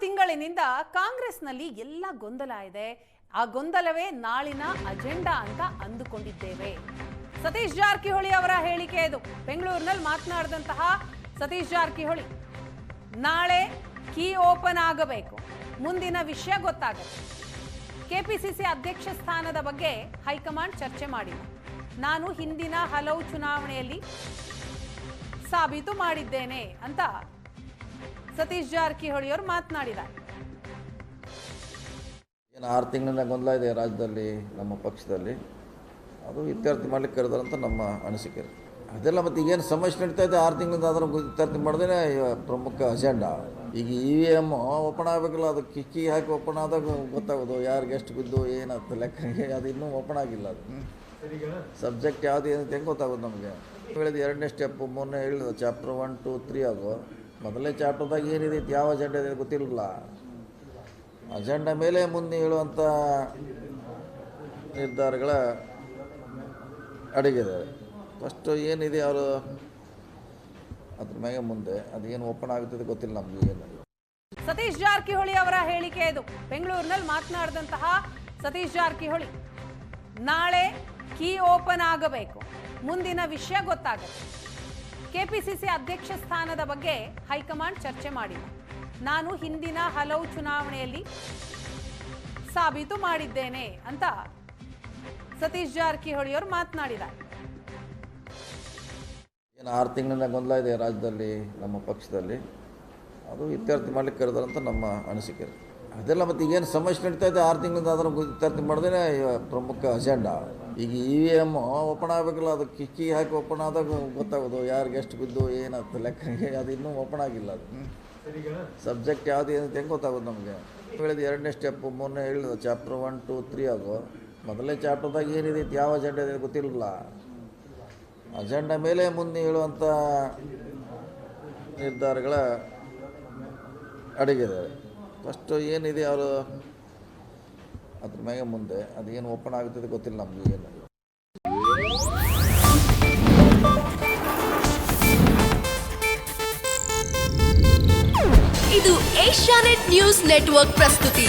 ತಿಂಗಳಿನಿಂದ ಕಾಂಗ್ರೆಸ್ನಲ್ಲಿ ಎಲ್ಲ ಗೊಂದಲ ಇದೆ. ಆ ಗೊಂದಲವೇ ನಾಳಿನ ಅಜೆಂಡಾ ಅಂತ ಅಂದುಕೊಂಡಿದ್ದೇವೆ. ಸತೀಶ್ ಜಾರಕಿಹೊಳಿ ಅವರ ಹೇಳಿಕೆ ಇದು. ಬೆಂಗಳೂರಿನಲ್ಲಿ ಮಾತನಾಡಿದಂತಹ ಸತೀಶ್ ಜಾರಕಿಹೊಳಿ, ನಾಳೆ ಕೀ ಓಪನ್ ಆಗಬೇಕು, ಮುಂದಿನ ವಿಷಯ ಗೊತ್ತಾಗುತ್ತೆ. ಕೆಪಿಸಿಸಿ ಅಧ್ಯಕ್ಷ ಸ್ಥಾನದ ಬಗ್ಗೆ ಹೈಕಮಾಂಡ್ ಚರ್ಚೆ ಮಾಡಿಲ್ಲ. ನಾನು ಹಿಂದಿನ ಹಲವು ಚುನಾವಣೆಯಲ್ಲಿ ಸಾಬೀತು ಮಾಡಿದ್ದೇನೆ ಅಂತ ಸತೀಶ್ ಜಾರಕಿಹೊಳಿ ಅವರು ಮಾತನಾಡಿದ್ದಾರೆ. 6 ತಿಂಗಳಿಂದ ಗೊಂದಲ ಇದೆ ರಾಜ್ಯದಲ್ಲಿ, ನಮ್ಮ ಪಕ್ಷದಲ್ಲಿ. ಅದು ಇತ್ಯರ್ಥ ಮಾಡಲಿಕ್ಕೆ ಕರೆದಾರಂತ ನಮ್ಮ ಅನಿಸಿಕೆ. ಅದೆಲ್ಲ ಮತ್ತು ಈಗೇನು ಸಮಸ್ಯೆ ನಡೀತಾ ಇದೆ 6 ತಿಂಗಳಿಂದ ಅದನ್ನು ಇತ್ಯರ್ಥ ಮಾಡಿದ್ರೆ ಪ್ರಮುಖ ಅಜೆಂಡಾ. ಈಗ EVM ಓಪನ್ ಆಗಬೇಕಲ್ಲ, ಅದು ಕೀ ಹಾಕಿ ಓಪನ್ ಆದಾಗ ಗೊತ್ತಾಗೋದು ಯಾರಿಗೆ ಎಷ್ಟು ಬಿದ್ದು ಏನಾಗ್ತದೆ ಲೆಕ್ಕಗೆ. ಅದು ಇನ್ನೂ ಓಪನ್ ಆಗಿಲ್ಲ. ಅದು ಸಬ್ಜೆಕ್ಟ್ ಯಾವುದು ಏನಂತ ಹೆಂಗೆ ಗೊತ್ತಾಗೋದು ನಮಗೆ. ಹೇಳಿದ 2ನೇ ಸ್ಟೆಪ್ಪು, 3ನೇ ಹೇಳಿದ ಚಾಪ್ಟರ್ 1, 2, 3 ಅದು. ಮೊದಲನೇ ಚಾಪ್ಟರ್ದಾಗ ಏನಿದೆ, ಯಾವ ಅಜೆಂಡಾ ಇದೆ ಗೊತ್ತಿರಲಿಲ್ಲ. ಅಜೆಂಡಾ ಮೇಲೆ ಮುಂದೆ ಹೇಳುವಂಥ ನಿರ್ಧಾರಗಳ ಅಡಗಿದೆ. ಫಸ್ಟು ಏನಿದೆ ಅವರು ಅದ್ರ ಮ್ಯಾಗೆ ಮುಂದೆ ಅದೇನು ಓಪನ್ ಆಗುತ್ತದೆ ಗೊತ್ತಿಲ್ಲ ನಮಗೆ. ಏನು ಸತೀಶ್ ಜಾರಕಿಹೊಳಿ ಅವರ ಹೇಳಿಕೆ ಇದು. ಬೆಂಗಳೂರಿನಲ್ಲಿ ಮಾತನಾಡಿದಂತಹ ಸತೀಶ್ ಜಾರಕಿಹೊಳಿ, ನಾಳೆ ಕೀ ಓಪನ್ ಆಗಬೇಕು, ಮುಂದಿನ ವಿಷಯ ಗೊತ್ತಾಗುತ್ತೆ. ಕೆಪಿಸಿಸಿ ಅಧ್ಯಕ್ಷ ಸ್ಥಾನದ ಬಗ್ಗೆ ಹೈಕಮಾಂಡ್ ಚರ್ಚೆ ಮಾಡಿಲ್ಲ. ನಾನು ಹಿಂದಿನ ಹಲವು ಚುನಾವಣೆಯಲ್ಲಿ ಸಾಬೀತು ಮಾಡಿದ್ದೇನೆ ಅಂತ ಸತೀಶ್ ಜಾರಕಿಹೊಳಿ ಅವರು ಮಾತನಾಡಿದ್ದಾರೆ. 6 ತಿಂಗಳಿಂದ ಗೊಂದಲ ಇದೆ ರಾಜ್ಯದಲ್ಲಿ, ನಮ್ಮ ಪಕ್ಷದಲ್ಲಿ. ಅದು ಇತ್ಯರ್ಥ ಮಾಡಲಿಕ್ಕೆ ಕರೆದಾರಂತ ನಮ್ಮ ಅನಿಸಿಕೆ. ಅದೆಲ್ಲ ಮತ್ತು ಈಗೇನು ಸಮಸ್ಯೆ ನಡೀತಾ ಇದೆ 6 ತಿಂಗಳಿಂದ ಅದನ್ನು ಇತ್ಯರ್ಥ ಮಾಡಿದ್ರೆ ಪ್ರಮುಖ ಅಜೆಂಡಾ. ಈಗ EVM ಓಪನ್ ಆಗಬೇಕಲ್ಲ, ಅದು ಕೀ ಹಾಕಿ ಓಪನ್ ಆದಾಗ ಗೊತ್ತಾಗೋದು ಯಾರಿಗೆ ಎಷ್ಟು ಬಿದ್ದು ಏನಾಗ್ತದೆ ಲೆಕ್ಕಗೆ. ಅದು ಇನ್ನೂ ಓಪನ್ ಆಗಿಲ್ಲ. ಅದು ಸಬ್ಜೆಕ್ಟ್ ಯಾವುದು ಏನಂತ ಹೆಂಗೆ ಗೊತ್ತಾಗೋದು ನಮಗೆ. ಹೇಳಿದ 2ನೇ ಸ್ಟೆಪ್ಪು, 3ನೇ ಹೇಳಿದ ಚಾಪ್ಟರ್ 1, 2, 3 ಅದು. ಮೊದಲನೇ ಚಾಪ್ಟರ್ದಾಗ ಏನಿದೆ, ಯಾವ ಅಜೆಂಡಾ ಇದೆ ಗೊತ್ತಿರಲಿಲ್ಲ. ಅಜೆಂಡಾ ಮೇಲೆ ಮುಂದೆ ಹೇಳುವಂಥ ನಿರ್ಧಾರಗಳ ಅಡಗಿದೆ. ಫಸ್ಟು ಏನಿದೆ ಅವರು ಅದ್ರ ಮ್ಯಾಗೆ ಮುಂದೆ ಅದೇನು ಓಪನ್ ಆಗುತ್ತದೆ ಗೊತ್ತಿಲ್ಲ ನಮಗೆ. ಏನು ಇದು ಏಷ್ಯಾನೆಟ್ ನ್ಯೂಸ್ ನೆಟ್ವರ್ಕ್ ಪ್ರಸ್ತುತಿ.